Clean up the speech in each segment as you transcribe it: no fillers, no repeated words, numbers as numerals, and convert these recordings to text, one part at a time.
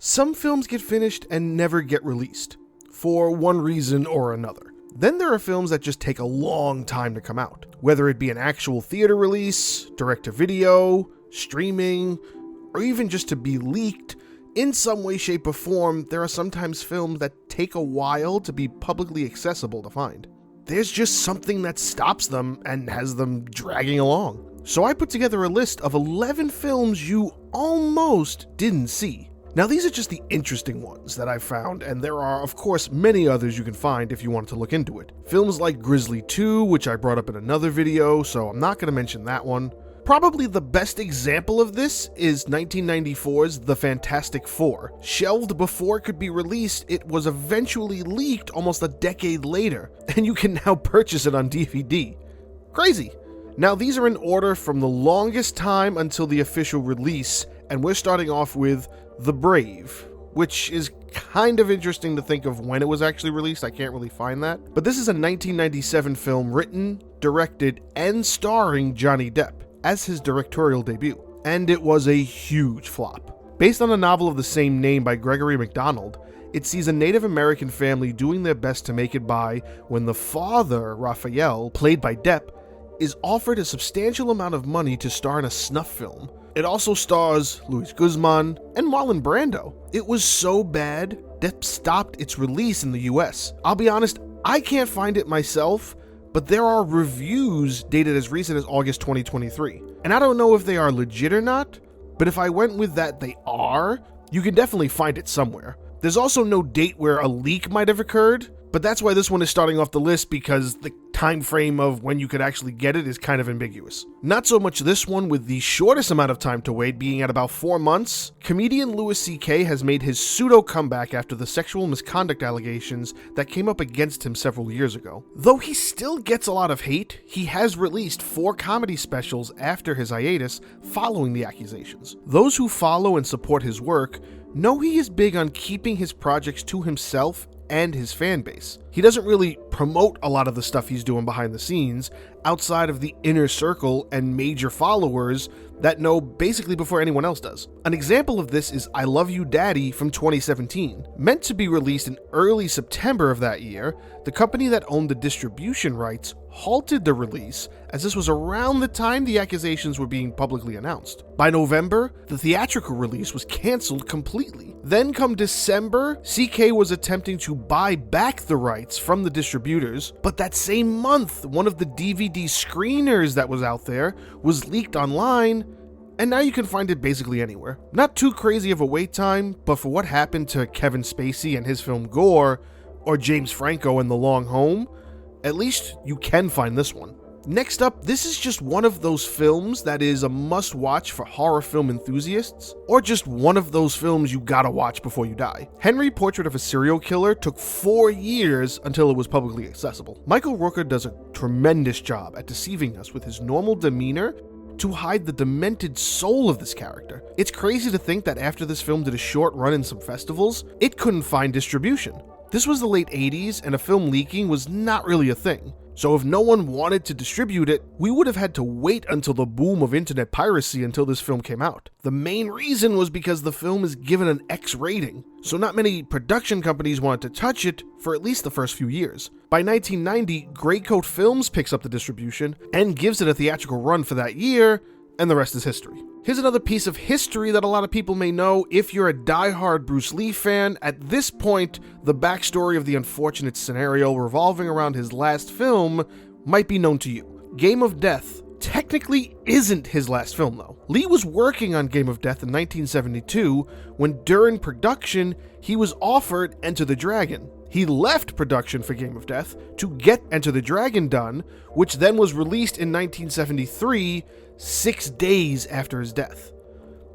Some films get finished and never get released, for one reason or another. Then there are films that just take a long time to come out, whether it be an actual theater release, direct-to-video, streaming, or even just to be leaked. In some way, shape, or form, there are sometimes films that take a while to be publicly accessible to find. There's just something that stops them and has them dragging along. So I put together a list of 11 films you almost didn't see. Now these are just the interesting ones that I found, and there are of course many others you can find if you wanted to look into it. Films like Grizzly 2, which I brought up in another video, so I'm not going to mention that one. Probably the best example of this is 1994's The Fantastic Four. Shelved before it could be released, it was eventually leaked almost a decade later, and you can now purchase it on DVD. Crazy! Now these are in order from the longest time until the official release, and we're starting off with The Brave, which is kind of interesting to think of when it was actually released. I can't really find that. But this is a 1997 film written, directed, and starring Johnny Depp as his directorial debut, and it was a huge flop. Based on a novel of the same name by Gregory MacDonald, it sees a Native American family doing their best to make it by when the father, Raphael, played by Depp, is offered a substantial amount of money to star in a snuff film. It also stars Luis Guzman and Marlon Brando. It was so bad, Depp stopped its release in the US. I'll be honest, I can't find it myself, but there are reviews dated as recent as August 2023. And I don't know if they are legit or not, but if I went with that they are, you can definitely find it somewhere. There's also no date where a leak might have occurred, but that's why this one is starting off the list, because the time frame of when you could actually get it is kind of ambiguous. Not so much this one, with the shortest amount of time to wait being at about 4 months. Comedian Louis C.K. has made his pseudo comeback after the sexual misconduct allegations that came up against him several years ago. Though he still gets a lot of hate, he has released 4 comedy specials after his hiatus following the accusations. Those who follow and support his work know he is big on keeping his projects to himself and his fan base. He doesn't really promote a lot of the stuff he's doing behind the scenes outside of the inner circle and major followers that know basically before anyone else does. An example of this is I Love You Daddy from 2017. Meant to be released in early September of that year, the company that owned the distribution rights halted the release as this was around the time the accusations were being publicly announced. By November, the theatrical release was canceled completely. Then come December, CK was attempting to buy back the rights from the distributors, but that same month, one of the DVD screeners that was out there was leaked online, and now you can find it basically anywhere. Not too crazy of a wait time, but for what happened to Kevin Spacey and his film Gore, or James Franco in The Long Home, at least you can find this one. Next up, this is just one of those films that is a must-watch for horror film enthusiasts, or just one of those films you gotta watch before you die. Henry, Portrait of a Serial Killer took 4 years until it was publicly accessible. Michael Rooker does a tremendous job at deceiving us with his normal demeanor to hide the demented soul of this character. It's crazy to think that after this film did a short run in some festivals, it couldn't find distribution. This was the late 80s, and a film leaking was not really a thing. So if no one wanted to distribute it, we would have had to wait until the boom of internet piracy until this film came out. The main reason was because the film is given an X rating, so not many production companies wanted to touch it for at least the first few years. By 1990, Greycoat Films picks up the distribution and gives it a theatrical run for that year, and the rest is history. Here's another piece of history that a lot of people may know. If you're a die-hard Bruce Lee fan, at this point, the backstory of the unfortunate scenario revolving around his last film might be known to you. Game of Death technically isn't his last film though. Lee was working on Game of Death in 1972 when during production, he was offered Enter the Dragon. He left production for Game of Death to get Enter the Dragon done, which then was released in 1973, 6 days after his death.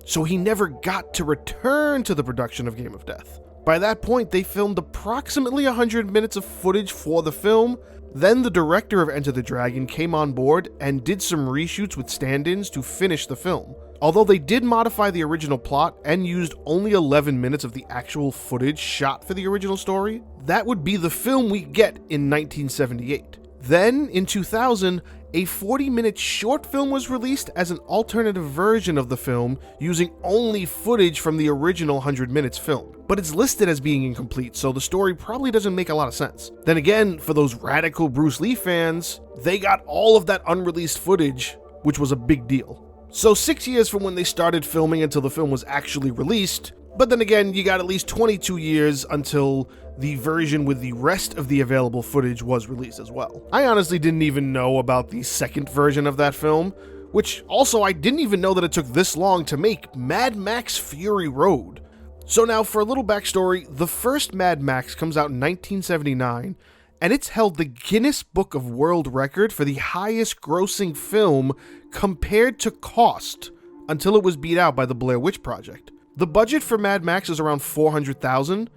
So he never got to return to the production of Game of Death. By that point, they filmed approximately 100 minutes of footage for the film. Then the director of Enter the Dragon came on board and did some reshoots with stand-ins to finish the film. Although they did modify the original plot and used only 11 minutes of the actual footage shot for the original story, that would be the film we get in 1978. Then, in 2000, a 40-minute short film was released as an alternative version of the film using only footage from the original 100 minutes film. But it's listed as being incomplete, so the story probably doesn't make a lot of sense. Then again, for those radical Bruce Lee fans, they got all of that unreleased footage, which was a big deal. So 6 years from when they started filming until the film was actually released, but then again, you got at least 22 years until the version with the rest of the available footage was released as well. I honestly didn't even know about the second version of that film, which also I didn't even know that it took this long to make Mad Max Fury Road. So now for a little backstory, the first Mad Max comes out in 1979, and it's held the Guinness Book of World Record for the highest grossing film compared to cost, until it was beat out by the Blair Witch Project. The budget for Mad Max is around $400,000,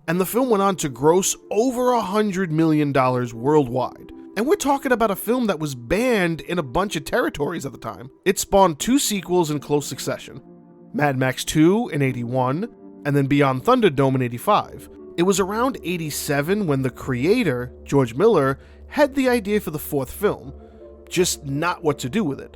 and the film went on to gross over $100 million worldwide. And we're talking about a film that was banned in a bunch of territories at the time. It spawned 2 sequels in close succession, Mad Max 2 in 81, and then Beyond Thunderdome in 85. It was around 87 when the creator, George Miller, had the idea for the 4th film, just not what to do with it.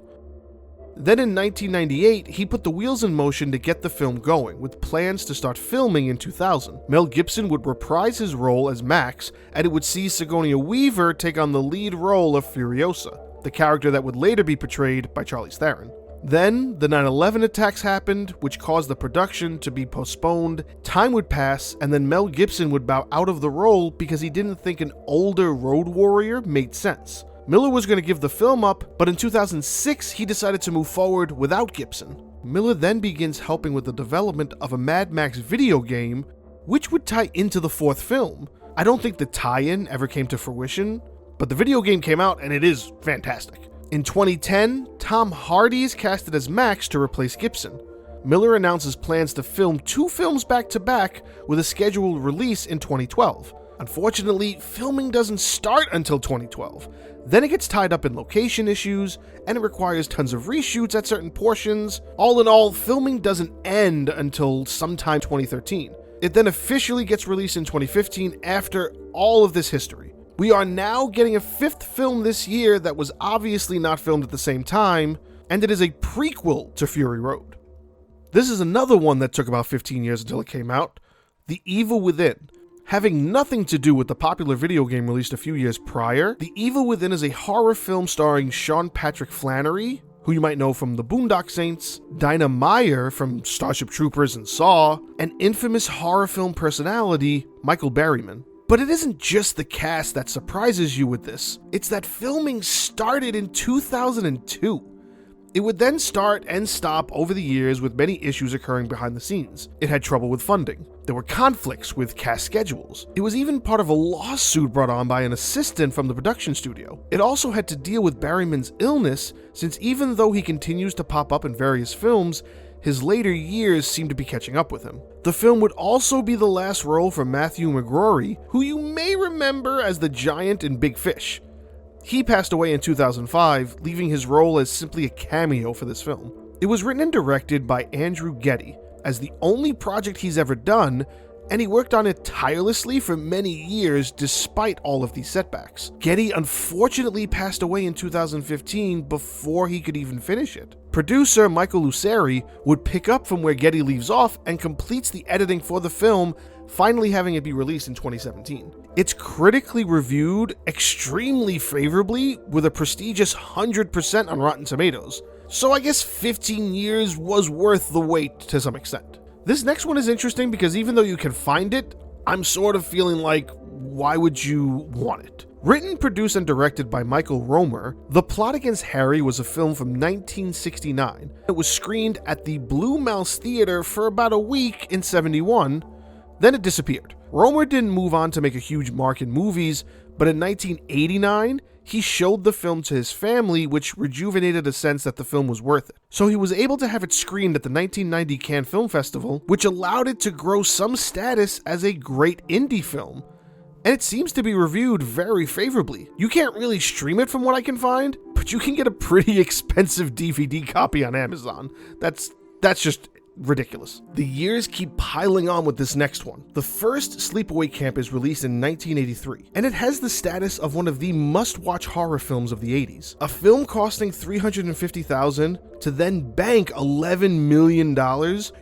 Then in 1998, he put the wheels in motion to get the film going, with plans to start filming in 2000. Mel Gibson would reprise his role as Max, and it would see Sigourney Weaver take on the lead role of Furiosa, the character that would later be portrayed by Charlize Theron. Then, the 9/11 attacks happened, which caused the production to be postponed. Time would pass, and then Mel Gibson would bow out of the role because he didn't think an older road warrior made sense. Miller was going to give the film up, but in 2006, he decided to move forward without Gibson. Miller then begins helping with the development of a Mad Max video game, which would tie into the 4th film. I don't think the tie-in ever came to fruition, but the video game came out and it is fantastic. In 2010, Tom Hardy is casted as Max to replace Gibson. Miller announces plans to film 2 films back-to-back with a scheduled release in 2012. Unfortunately, filming doesn't start until 2012. Then it gets tied up in location issues, and it requires tons of reshoots at certain portions. All in all, filming doesn't end until sometime 2013. It then officially gets released in 2015 after all of this history. We are now getting a 5th film this year that was obviously not filmed at the same time, and it is a prequel to Fury Road. This is another one that took about 15 years until it came out, The Evil Within. Having nothing to do with the popular video game released a few years prior, The Evil Within is a horror film starring Sean Patrick Flanery, who you might know from The Boondock Saints, Dinah Meyer from Starship Troopers and Saw, and infamous horror film personality Michael Berryman. But it isn't just the cast that surprises you with this, it's that filming started in 2002. It would then start and stop over the years with many issues occurring behind the scenes. It had trouble with funding. There were conflicts with cast schedules. It was even part of a lawsuit brought on by an assistant from the production studio. It also had to deal with Berryman's illness, since even though he continues to pop up in various films, his later years seem to be catching up with him. The film would also be the last role for Matthew McGrory, who you may remember as the giant in Big Fish. He passed away in 2005, leaving his role as simply a cameo for this film. It was written and directed by Andrew Getty, as the only project he's ever done, and he worked on it tirelessly for many years despite all of these setbacks. Getty unfortunately passed away in 2015 before he could even finish it. Producer Michael Luceri would pick up from where Getty leaves off and completes the editing for the film, finally having it be released in 2017. It's critically reviewed extremely favorably with a prestigious 100% on Rotten Tomatoes, so I guess 15 years was worth the wait to some extent. This next one is interesting because even though you can find it, I'm sort of feeling like, why would you want it? Written, produced, and directed by Michael Romer, The Plot Against Harry was a film from 1969. It was screened at the Blue Mouse Theater for about a week in 71, then it disappeared. Romer didn't move on to make a huge mark in movies, but in 1989, he showed the film to his family, which rejuvenated a sense that the film was worth it. So he was able to have it screened at the 1990 Cannes Film Festival, which allowed it to grow some status as a great indie film. And it seems to be reviewed very favorably. You can't really stream it from what I can find, but you can get a pretty expensive DVD copy on Amazon. That's just ridiculous. The years keep piling on with this next one. The first Sleepaway Camp is released in 1983, and it has the status of one of the must-watch horror films of the 80s. A film costing $350,000 to then bank $11 million,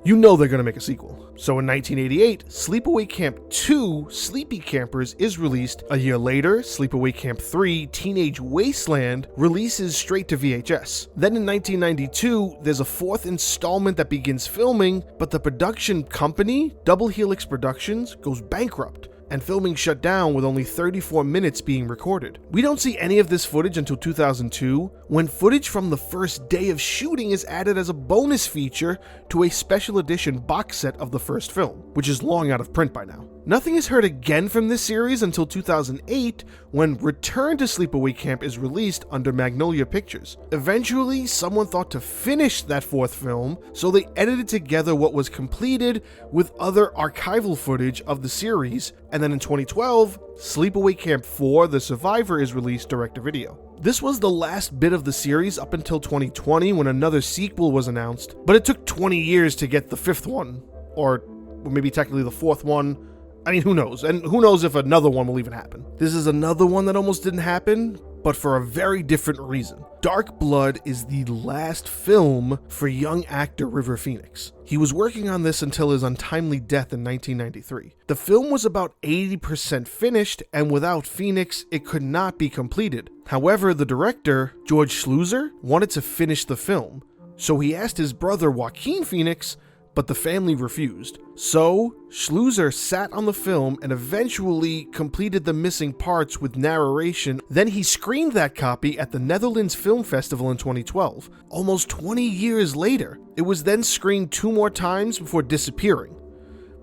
you know they're gonna make a sequel. So in 1988, Sleepaway Camp 2, Sleepy Campers is released. A year later, Sleepaway Camp 3, Teenage Wasteland releases straight to VHS. Then in 1992, there's a fourth installment that begins filming, but the production company, Double Helix Productions, goes bankrupt, and filming shut down with only 34 minutes being recorded. We don't see any of this footage until 2002, when footage from the first day of shooting is added as a bonus feature to a special edition box set of the first film, which is long out of print by now. Nothing is heard again from this series until 2008, when Return to Sleepaway Camp is released under Magnolia Pictures. Eventually, someone thought to finish that fourth film, so they edited together what was completed with other archival footage of the series, and then in 2012, Sleepaway Camp 4: The Survivor is released direct-to-video. This was the last bit of the series up until 2020, when another sequel was announced, but it took 20 years to get the fifth one, or maybe technically the fourth one. I mean, who knows? And who knows if another one will even happen. This is another one that almost didn't happen, but for a very different reason. Dark Blood is the last film for young actor River Phoenix. He was working on this until his untimely death in 1993. The film was about 80% finished, and without Phoenix, it could not be completed. However, the director, George Schluezer, wanted to finish the film, so he asked his brother Joaquin Phoenix, but the family refused. So, Schluezer sat on the film and eventually completed the missing parts with narration. Then he screened that copy at the Netherlands Film Festival in 2012. Almost 20 years later, it was then screened 2 more times before disappearing.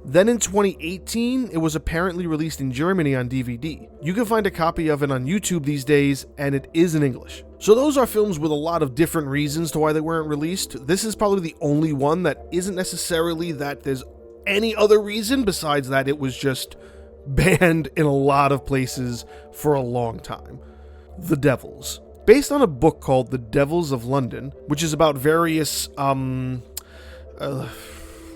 Then in 2018, it was apparently released in Germany on DVD. You can find a copy of it on YouTube these days, and it is in English. So those are films with a lot of different reasons to why they weren't released. This is probably the only one that isn't necessarily that there's any other reason besides that it was just banned in a lot of places for a long time. The Devils. Based on a book called The Devils of London, which is about various,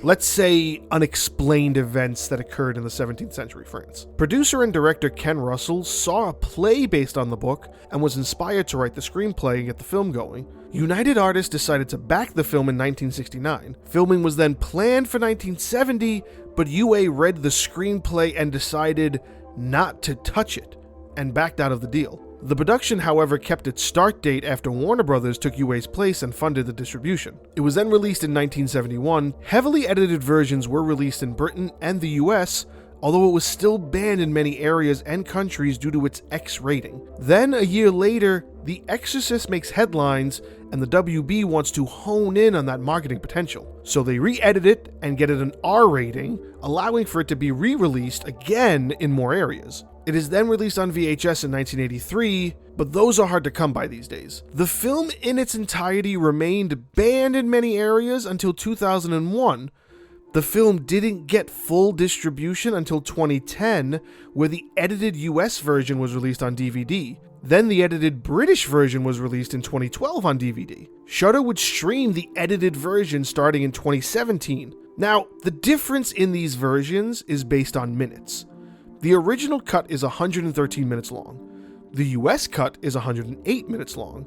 let's say, unexplained events that occurred in the 17th century France. Producer and director Ken Russell saw a play based on the book and was inspired to write the screenplay and get the film going. United Artists decided to back the film in 1969. Filming was then planned for 1970, but UA read the screenplay and decided not to touch it, and backed out of the deal. The production, however, kept its start date after Warner Brothers took UA's place and funded the distribution. It was then released in 1971. Heavily edited versions were released in Britain and the US, although it was still banned in many areas and countries due to its X rating. Then, a year later, The Exorcist makes headlines, and the WB wants to hone in on that marketing potential. So they re-edit it and get it an R rating, allowing for it to be re-released again in more areas. It is then released on VHS in 1983, but those are hard to come by these days. The film in its entirety remained banned in many areas until 2001. The film didn't get full distribution until 2010, where the edited US version was released on DVD. Then the edited British version was released in 2012 on DVD. Shudder would stream the edited version starting in 2017. Now, the difference in these versions is based on minutes. The original cut is 113 minutes long. The US cut is 108 minutes long.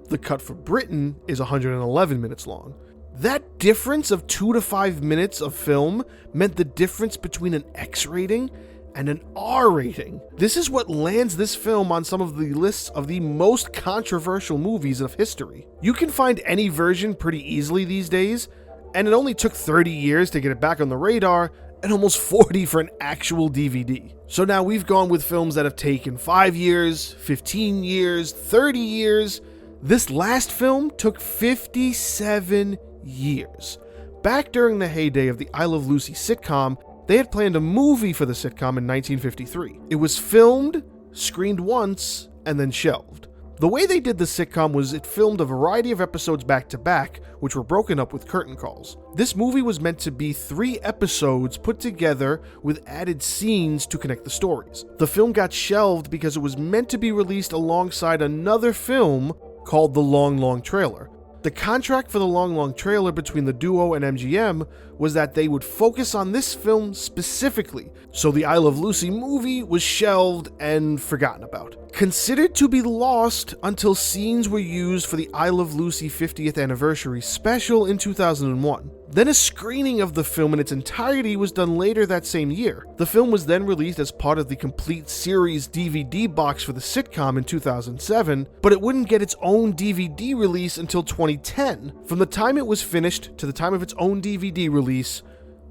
The cut for Britain is 111 minutes long. That difference of 2 to 5 minutes of film meant the difference between an X rating and an R rating. This is what lands this film on some of the lists of the most controversial movies of history. You can find any version pretty easily these days, and it only took 30 years to get it back on the radar, and almost 40 for an actual DVD. So now we've gone with films that have taken 5 years, 15 years, 30 years. This last film took 57 years. Back during the heyday of the I Love Lucy sitcom, they had planned a movie for the sitcom in 1953. It was filmed, screened once, and then shelved. The way they did the sitcom was it filmed a variety of episodes back to back, which were broken up with curtain calls. This movie was meant to be 3 episodes put together with added scenes to connect the stories. The film got shelved because it was meant to be released alongside another film called The Long Long Trailer. The contract for the Long trailer between the duo and MGM was that they would focus on this film specifically, so the I Love Lucy movie was shelved and forgotten about. Considered to be lost until scenes were used for the I Love Lucy 50th anniversary special in 2001. Then a screening of the film in its entirety was done later that same year. The film was then released as part of the complete series DVD box for the sitcom in 2007, but it wouldn't get its own DVD release until 2010. From the time it was finished to the time of its own DVD release,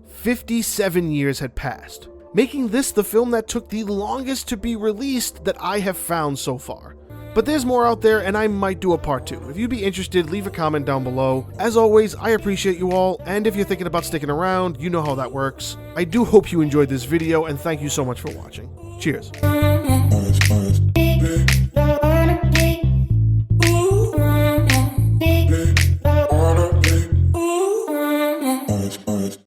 57 years had passed, making this the film that took the longest to be released that I have found so far. But there's more out there, and I might do a part 2. If you'd be interested, leave a comment down below. As always, I appreciate you all, and if you're thinking about sticking around, you know how that works. I do hope you enjoyed this video, and thank you so much for watching. Cheers.